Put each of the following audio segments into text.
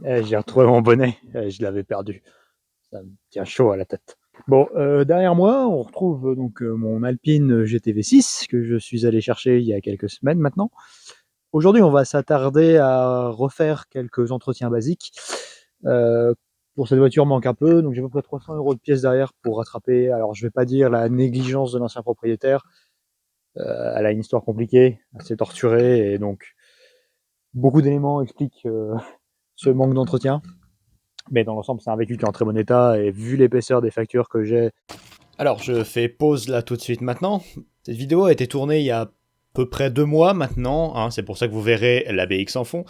J'ai retrouvé mon bonnet, je l'avais perdu. Ça me tient chaud à la tête. Bon, derrière moi, on retrouve donc mon Alpine GTV6 que je suis allé chercher il y a quelques semaines maintenant. Aujourd'hui, on va s'attarder à refaire quelques entretiens basiques. Euh, pour cette voiture manque un peu, donc j'ai à peu près 300 € de pièces derrière pour rattraper. Alors, je vais pas dire la négligence de l'ancien propriétaire. Elle a une histoire compliquée, assez torturée, et donc beaucoup d'éléments expliquent ce manque d'entretien. Mais dans l'ensemble, c'est un véhicule qui est en très bon état, et vu l'épaisseur des factures que j'ai... Alors, je fais pause là tout de suite maintenant. Cette vidéo a été tournée il y a à peu près 2 mois maintenant, hein, c'est pour ça que vous verrez la BX en fond.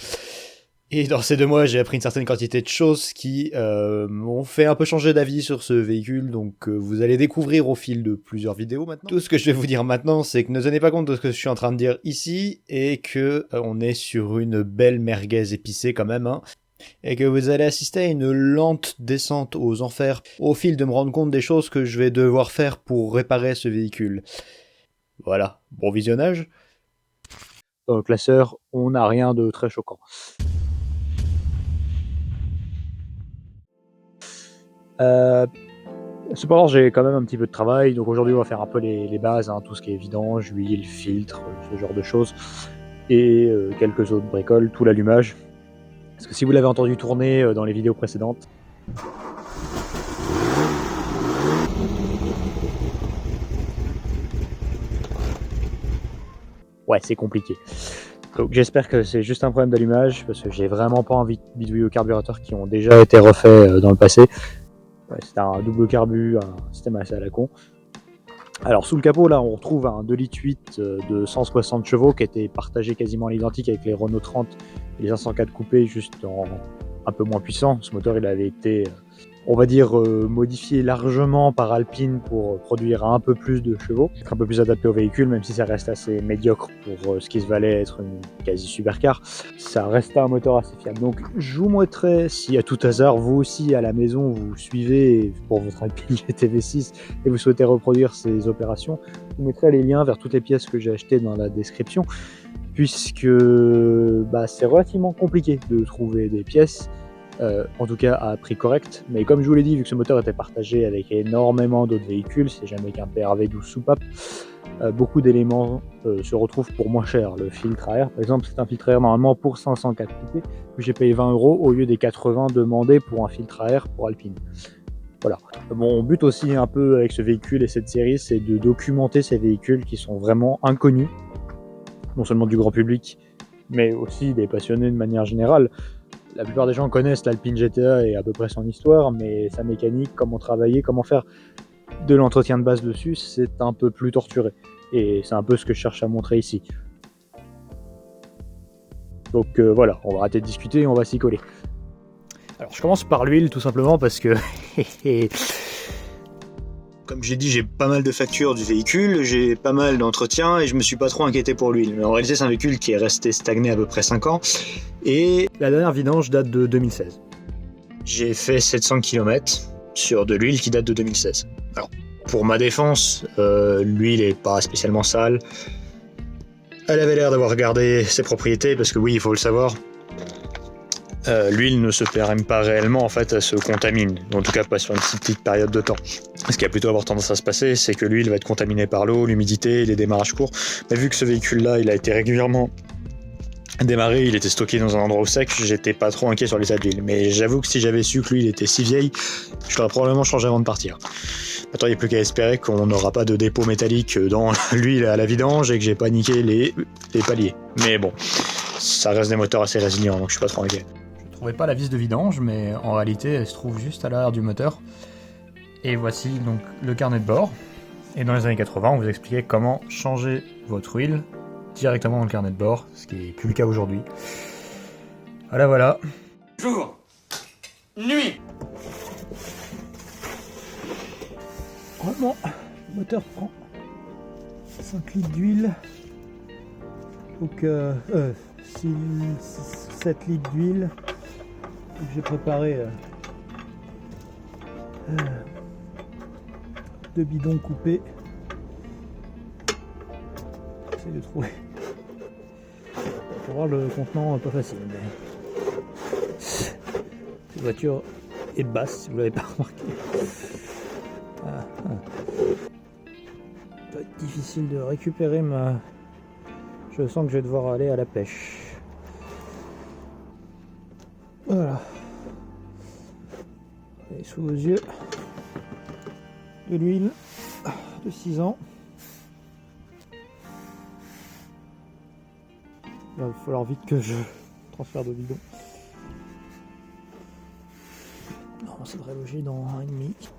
Et dans ces 2 mois, j'ai appris une certaine quantité de choses qui m'ont fait un peu changer d'avis sur ce véhicule, donc vous allez découvrir au fil de plusieurs vidéos maintenant. Tout ce que je vais vous dire maintenant, c'est que ne tenez pas compte de ce que je suis en train de dire ici, et que on est sur une belle merguez épicée quand même, hein, et que vous allez assister à une lente descente aux enfers au fil de me rendre compte des choses que je vais devoir faire pour réparer ce véhicule. Voilà, bon visionnage. Classeur, on n'a rien de très choquant. Cependant, j'ai quand même un petit peu de travail, donc aujourd'hui on va faire un peu les bases, hein, tout ce qui est vidange, huile, filtre, ce genre de choses, et quelques autres bricoles, tout l'allumage. Parce que si vous l'avez entendu tourner dans les vidéos précédentes, ouais, c'est compliqué. Donc j'espère que c'est juste un problème d'allumage, parce que j'ai vraiment pas envie de bidouiller aux carburateur qui ont déjà été refaits dans le passé. Ouais, c'était un double carbu, un système assez à la con. Alors sous le capot, là, on retrouve un 2,8 litres de 160 chevaux qui était partagé quasiment à l'identique avec les Renault 30 et les 504 coupés, juste en un peu moins puissant. Ce moteur, il avait été, on va dire, modifié largement par Alpine pour produire un peu plus de chevaux, être un peu plus adapté au véhicule, même si ça reste assez médiocre pour ce qui se valait être une quasi supercar. Ça reste un moteur assez fiable. Donc je vous montrerai si à tout hasard, vous aussi à la maison, vous suivez pour votre Alpine GTV6 et vous souhaitez reproduire ces opérations, je vous mettrai les liens vers toutes les pièces que j'ai achetées dans la description, puisque c'est relativement compliqué de trouver des pièces. En tout cas à prix correct, mais comme je vous l'ai dit, vu que ce moteur était partagé avec énormément d'autres véhicules, c'est jamais qu'un PRV 12 soupape, beaucoup d'éléments se retrouvent pour moins cher. Le filtre à air, par exemple, c'est un filtre à air normalement pour 504 coupés, que j'ai payé 20 € au lieu des 80 demandés pour un filtre à air pour Alpine. Voilà. Mon but aussi un peu avec ce véhicule et cette série, c'est de documenter ces véhicules qui sont vraiment inconnus, non seulement du grand public, mais aussi des passionnés de manière générale. La plupart des gens connaissent l'Alpine GTA et à peu près son histoire, mais sa mécanique, comment travailler, comment faire de l'entretien de base dessus, c'est un peu plus torturé. Et c'est un peu ce que je cherche à montrer ici. Donc voilà, on va arrêter de discuter et on va s'y coller. Alors je commence par l'huile tout simplement parce que... Comme j'ai dit, j'ai pas mal de factures du véhicule, j'ai pas mal d'entretien et je me suis pas trop inquiété pour l'huile. Mais en réalité, c'est un véhicule qui est resté stagné à peu près 5 ans. Et la dernière vidange date de 2016. J'ai fait 700 km sur de l'huile qui date de 2016. Alors, pour ma défense, l'huile est pas spécialement sale. Elle avait l'air d'avoir gardé ses propriétés parce que oui, il faut le savoir, l'huile ne se périme pas réellement, en fait, elle se contamine, en tout cas pas sur une si petite période de temps. Ce qui va plutôt avoir tendance à se passer, c'est que l'huile va être contaminée par l'eau, l'humidité, les démarrages courts. Mais vu que ce véhicule-là, il a été régulièrement démarré, il était stocké dans un endroit au sec, j'étais pas trop inquiet sur l'état de l'huile. Mais j'avoue que si j'avais su que l'huile était si vieille, je l'aurais probablement changé avant de partir. Maintenant, il n'y a plus qu'à espérer qu'on n'aura pas de dépôt métallique dans l'huile à la vidange et que j'ai pas niqué les paliers. Mais bon, ça reste des moteurs assez résilients, donc je suis pas trop inquiet. Je trouvais pas la vis de vidange, mais en réalité, elle se trouve juste à l'arrière du moteur. Et voici donc le carnet de bord. Et dans les années 80, on vous expliquait comment changer votre huile directement dans le carnet de bord, ce qui n'est plus le cas aujourd'hui. Voilà, voilà. Jour, nuit. Normalement, le moteur prend 5 litres d'huile. Donc 7 litres d'huile. J'ai préparé 2 bidons coupés. J'essaie de trouver. Pour voir le contenant, pas facile. Mais... Cette voiture est basse, si vous l'avez pas remarqué. Ça va être difficile de récupérer ma... Je sens que je vais devoir aller à la pêche. Voilà. Et sous vos yeux, de l'huile de 6 ans. Il va falloir vite que je transfère de bidon. Non, ça devrait loger dans 1,5.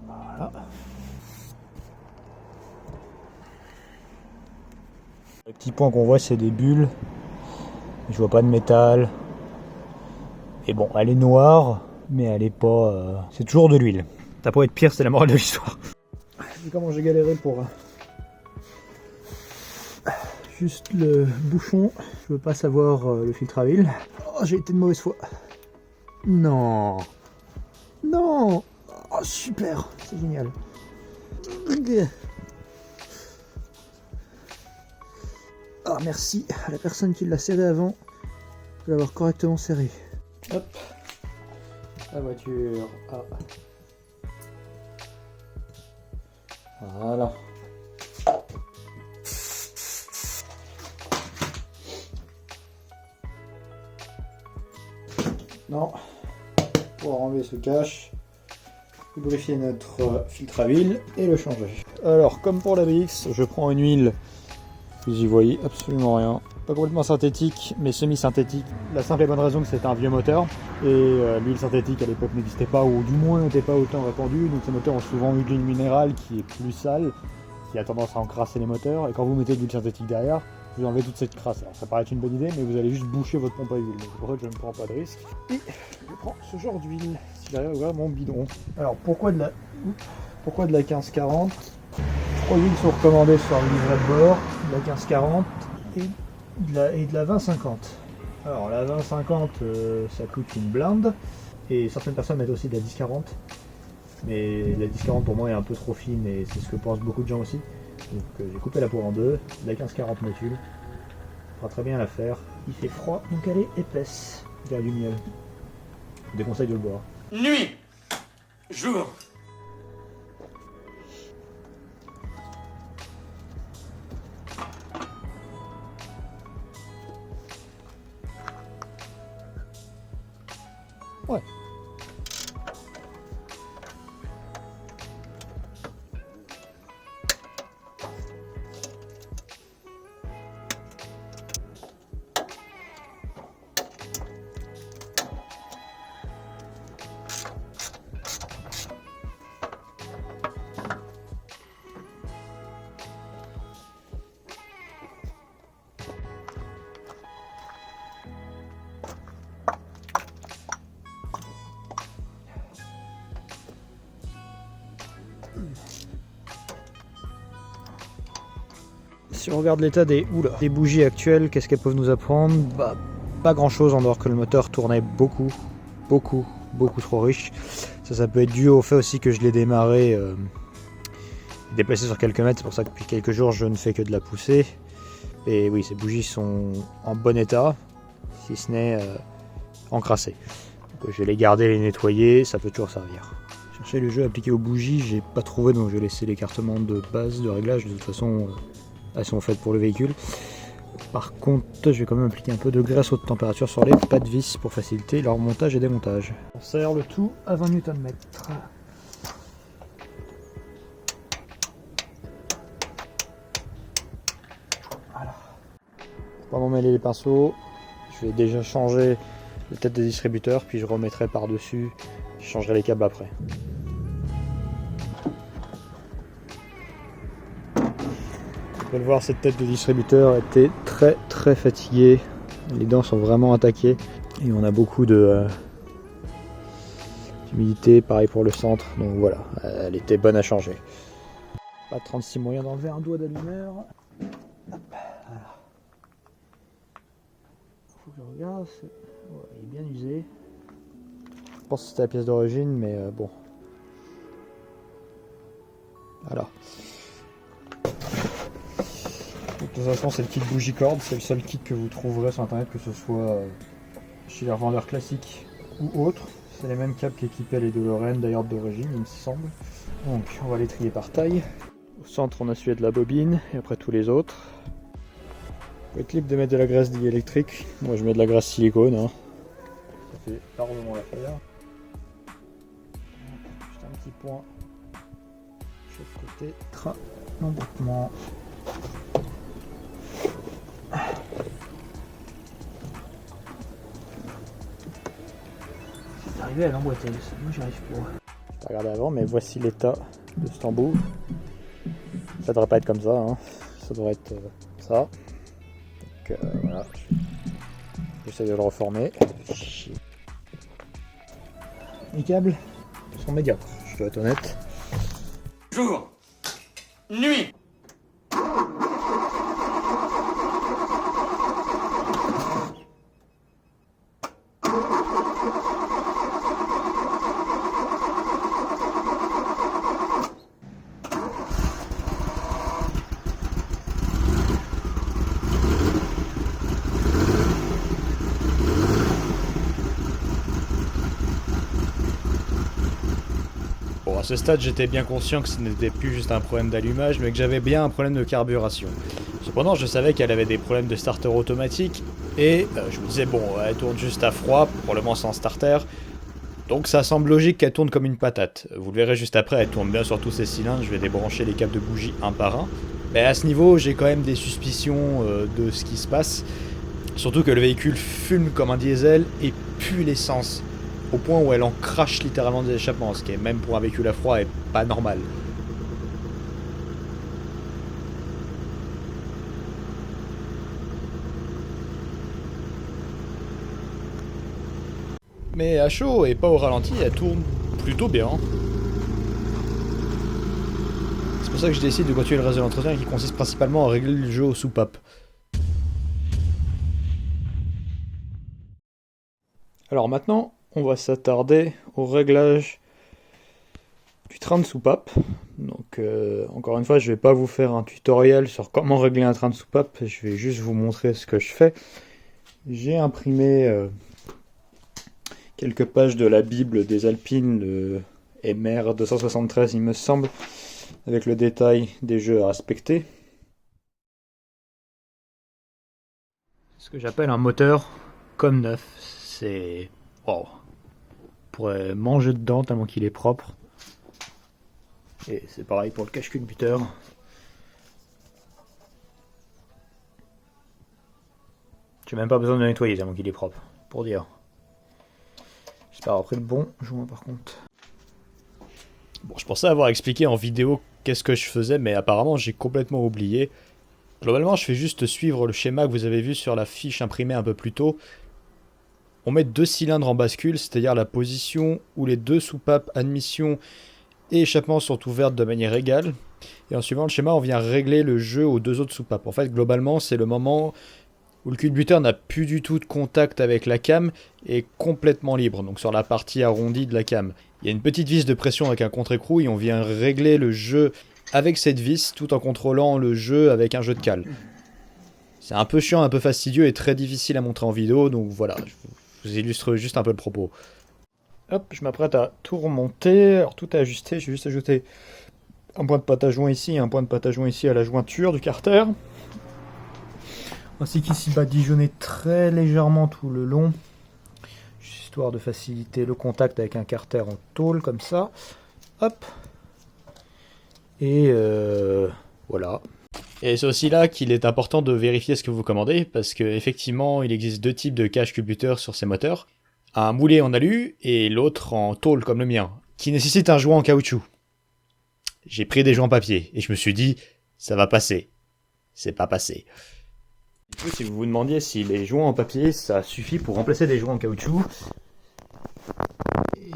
Voilà. Le petit point qu'on voit, c'est des bulles. Je vois pas de métal. Et bon, elle est noire, mais elle est pas... C'est toujours de l'huile. Ça pourrait être pire, c'est la morale de l'histoire. Vu comment j'ai galéré pour... Juste le bouchon, je veux pas savoir le filtre à huile. Oh, j'ai été de mauvaise foi. Non. Non. Oh, super, c'est génial. Ah, merci à la personne qui l'a serré avant de l'avoir correctement serré. Hop, la voiture. Ah. Voilà. Non, pour enlever ce cache, lubrifier notre filtre à huile et le changer. Alors, comme pour la BX, je prends une huile, vous y voyez absolument rien. Pas complètement synthétique, mais semi-synthétique. La simple et bonne raison que c'est un vieux moteur, et l'huile synthétique à l'époque n'existait pas, ou du moins n'était pas autant répandue, donc ces moteurs ont souvent eu de l'huile minérale qui est plus sale, qui a tendance à encrasser les moteurs, et quand vous mettez de l'huile synthétique derrière, vous enlevez toute cette crasse. Alors ça paraît être une bonne idée, mais vous allez juste boucher votre pompe à huile. Donc c'est pour ça que je ne prends pas de risque. Et je prends ce genre d'huile, si j'arrive à ouvrir mon bidon. Alors pourquoi de la 1540 ? 3 huiles sont recommandées sur le livret de bord, de la 1540 et de la 2050. Alors la 2050, ça coûte une blinde, et certaines personnes mettent aussi de la 1040. Mais la 1040 pour moi est un peu trop fine, et c'est ce que pensent beaucoup de gens aussi. Donc j'ai coupé la peau en deux, la 1540 méthyle, ça fera très bien l'affaire. Il fait froid, donc elle est épaisse. Il y a du miel. Je déconseille de le boire. Nuit. Jour. Ouais. Si on regarde l'état des bougies actuelles, qu'est-ce qu'elles peuvent nous apprendre ? Bah, pas grand chose en dehors que le moteur tournait beaucoup trop riche. Ça peut être dû au fait aussi que je l'ai démarré déplacé sur quelques mètres, c'est pour ça que depuis quelques jours je ne fais que de la pousser. Et oui, ces bougies sont en bon état, si ce n'est encrassées. Donc, je vais les garder, les nettoyer, ça peut toujours servir. Chercher le jeu appliqué aux bougies, j'ai pas trouvé, donc je vais laisser l'écartement de base de réglage. De toute façon, elles sont faites pour le véhicule. Par contre, je vais quand même appliquer un peu de graisse haute température sur les pas de vis pour faciliter leur montage et démontage. On serre le tout à 20 Nm. Voilà. Pour pas m'emmêler les pinceaux, je vais déjà changer la tête de distributeur, puis je remettrai par-dessus, je changerai les câbles après. Vous pouvez le voir, cette tête de distributeur était très fatiguée. Les dents sont vraiment attaquées et on a beaucoup d'humidité, pareil pour le centre. Donc voilà, elle était bonne à changer. Pas 36 moyen d'enlever un doigt d'allumeur. Voilà. Faut que je regarde, ouais, il est bien usé. Je pense que c'était la pièce d'origine, mais bon. Voilà. De toute façon, c'est le kit bougie corde, c'est le seul kit que vous trouverez sur internet, que ce soit chez les revendeurs classiques ou autres. C'est les mêmes câbles qui équipaient les DeLorean, d'ailleurs d'origine, il me semble. Donc on va les trier par taille. Au centre, on a celui de la bobine, et après tous les autres. Vous pouvez être libre de mettre de la graisse diélectrique. Moi je mets de la graisse silicone. Hein. Ça fait largement l'affaire. Juste un petit point. Chaque côté. Train d'emboîtement. C'est arrivé à l'emboîter, moi j'y arrive pas. J'ai pas regardé avant, mais voici l'état de cet embout. Ça devrait pas être comme ça, hein. Ça devrait être ça. Donc voilà. J'essaie de le reformer. Les câbles sont médiocres, je dois être honnête. Jour. Nuit. Bon, à ce stade, j'étais bien conscient que ce n'était plus juste un problème d'allumage, mais que j'avais bien un problème de carburation. Cependant, je savais qu'elle avait des problèmes de starter automatique, et je me disais, bon, elle tourne juste à froid, probablement sans starter, donc ça semble logique qu'elle tourne comme une patate. Vous le verrez juste après, elle tourne bien sur tous ses cylindres, je vais débrancher les câbles de bougie un par un. Mais à ce niveau, j'ai quand même des suspicions de ce qui se passe, surtout que le véhicule fume comme un diesel et pue l'essence. Au point où elle en crache littéralement des échappements, ce qui est même pour un véhicule à froid est pas normal. Mais à chaud et pas au ralenti, elle tourne plutôt bien. C'est pour ça que je décide de continuer le reste de l'entretien qui consiste principalement à régler le jeu aux soupapes. Alors maintenant, on va s'attarder au réglage du train de soupape. Donc encore une fois, je vais pas vous faire un tutoriel sur comment régler un train de soupape, je vais juste vous montrer ce que je fais. J'ai imprimé quelques pages de la Bible des Alpines, le MR 273 il me semble, avec le détail des jeux à respecter. Ce que j'appelle un moteur comme neuf, c'est... Wow. On pourrait manger dedans tellement qu'il est propre. Et c'est pareil pour le cache-culbuteur. J'ai même pas besoin de le nettoyer tellement qu'il est propre, pour dire. J'espère avoir pris le bon joint par contre. Bon, je pensais avoir expliqué en vidéo qu'est-ce que je faisais, mais apparemment j'ai complètement oublié. Globalement, je fais juste suivre le schéma que vous avez vu sur la fiche imprimée un peu plus tôt. On met 2 cylindres en bascule, c'est-à-dire la position où les 2 soupapes admission et échappement sont ouvertes de manière égale. Et en suivant le schéma, on vient régler le jeu aux 2 autres soupapes. En fait, globalement, c'est le moment où le culbuteur n'a plus du tout de contact avec la cam et est complètement libre, donc sur la partie arrondie de la cam. Il y a une petite vis de pression avec un contre-écrou et on vient régler le jeu avec cette vis tout en contrôlant le jeu avec un jeu de cale. C'est un peu chiant, un peu fastidieux et très difficile à montrer en vidéo, donc voilà, je vous illustre juste un peu le propos. Hop, je m'apprête à tout remonter, alors tout est ajusté, j'ai juste ajouté un point de pâte à joint ici et un point de pâte à joint ici à la jointure du carter. Ainsi qu'ici badigeonné très légèrement tout le long, histoire de faciliter le contact avec un carter en tôle comme ça. Hop. Et voilà. Et c'est aussi là qu'il est important de vérifier ce que vous commandez, parce qu'effectivement, il existe 2 types de cache-culbuteur sur ces moteurs. Un moulé en alu et l'autre en tôle comme le mien, qui nécessite un joint en caoutchouc. J'ai pris des joints en papier, et je me suis dit, ça va passer. C'est pas passé. Du coup, si vous vous demandiez si les joints en papier, ça suffit pour remplacer des joints en caoutchouc,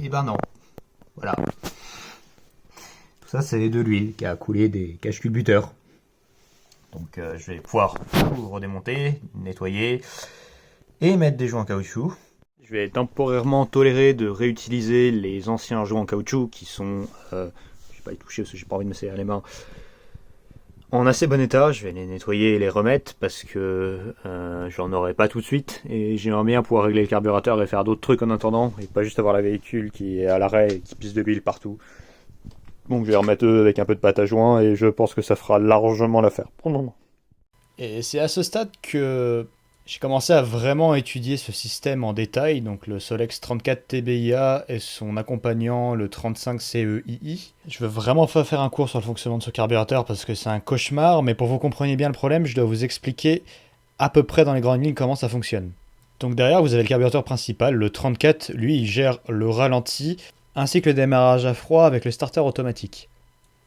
eh ben non. Voilà. Tout ça, c'est de l'huile qui a coulé des cache-culbuteurs. Donc je vais pouvoir tout redémonter, nettoyer et mettre des joints en caoutchouc. Je vais temporairement tolérer de réutiliser les anciens joints en caoutchouc qui sont... je vais pas y toucher parce que j'ai pas envie de me serrer les mains. en assez bon état. Je vais les nettoyer et les remettre parce que j'en aurai pas tout de suite. Et j'aimerais bien pouvoir régler le carburateur et faire d'autres trucs en attendant. Et pas juste avoir la véhicule qui est à l'arrêt et qui pisse de l'huile partout. Donc je vais remettre eux avec un peu de pâte à joint et je pense que ça fera largement l'affaire pour le moment. Et c'est à ce stade que j'ai commencé à vraiment étudier ce système en détail, donc le Solex 34 TBIA et son accompagnant le 35 CEII. Je veux vraiment pas faire un cours sur le fonctionnement de ce carburateur parce que c'est un cauchemar, mais pour que vous compreniez bien le problème, je dois vous expliquer à peu près dans les grandes lignes comment ça fonctionne. Donc derrière, vous avez le carburateur principal, le 34, lui il gère le ralenti, ainsi que le démarrage à froid avec le starter automatique.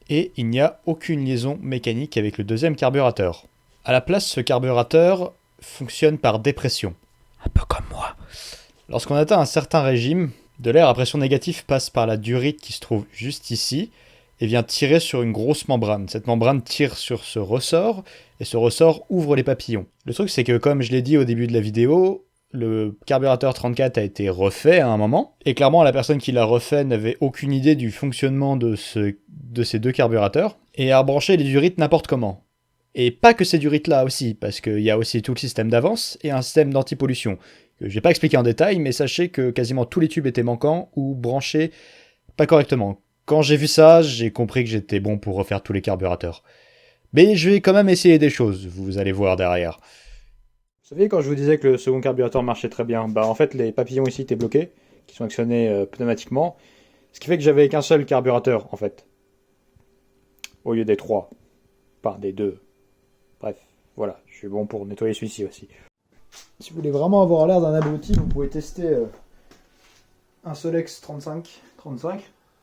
Et il n'y a aucune liaison mécanique avec le deuxième carburateur. À la place, ce carburateur fonctionne par dépression. Un peu comme moi. Lorsqu'on atteint un certain régime, de l'air à pression négative passe par la durite qui se trouve juste ici et vient tirer sur une grosse membrane. Cette membrane tire sur ce ressort et ce ressort ouvre les papillons. Le truc c'est que comme je l'ai dit au début de la vidéo, le carburateur 34 a été refait à un moment, et clairement la personne qui l'a refait n'avait aucune idée du fonctionnement de ces deux carburateurs, et a rebranché les durites n'importe comment. Et pas que ces durites-là aussi, parce qu'il y a aussi tout le système d'avance et un système d'antipollution, que je vais pas expliquer en détail, mais sachez que quasiment tous les tubes étaient manquants ou branchés pas correctement. Quand j'ai vu ça, j'ai compris que j'étais bon pour refaire tous les carburateurs. Mais je vais quand même essayer des choses, vous allez voir derrière. Vous saviez quand je vous disais que le second carburateur marchait très bien, bah en fait les papillons ici étaient bloqués, qui sont actionnés pneumatiquement, ce qui fait que j'avais qu'un seul carburateur en fait, au lieu des trois, enfin des deux. Bref, voilà, je suis bon pour nettoyer celui-ci aussi. Si vous voulez vraiment avoir l'air d'un abruti, vous pouvez tester un Solex 35,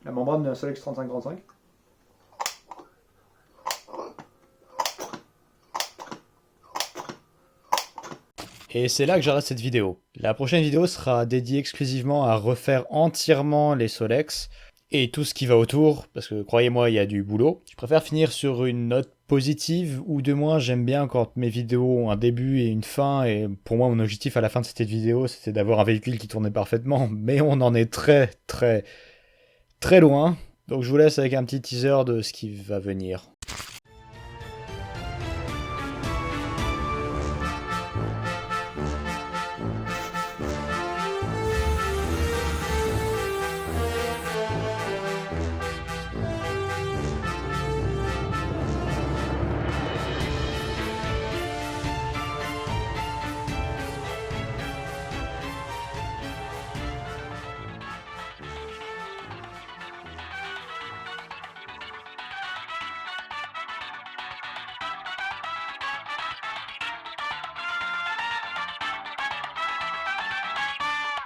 la membrane d'un Solex 35. Et c'est là que j'arrête cette vidéo. La prochaine vidéo sera dédiée exclusivement à refaire entièrement les Solex et tout ce qui va autour, parce que croyez-moi, il y a du boulot. Je préfère finir sur une note positive, ou de moins j'aime bien quand mes vidéos ont un début et une fin, et pour moi mon objectif à la fin de cette vidéo c'était d'avoir un véhicule qui tournait parfaitement, mais on en est très loin. Donc je vous laisse avec un petit teaser de ce qui va venir.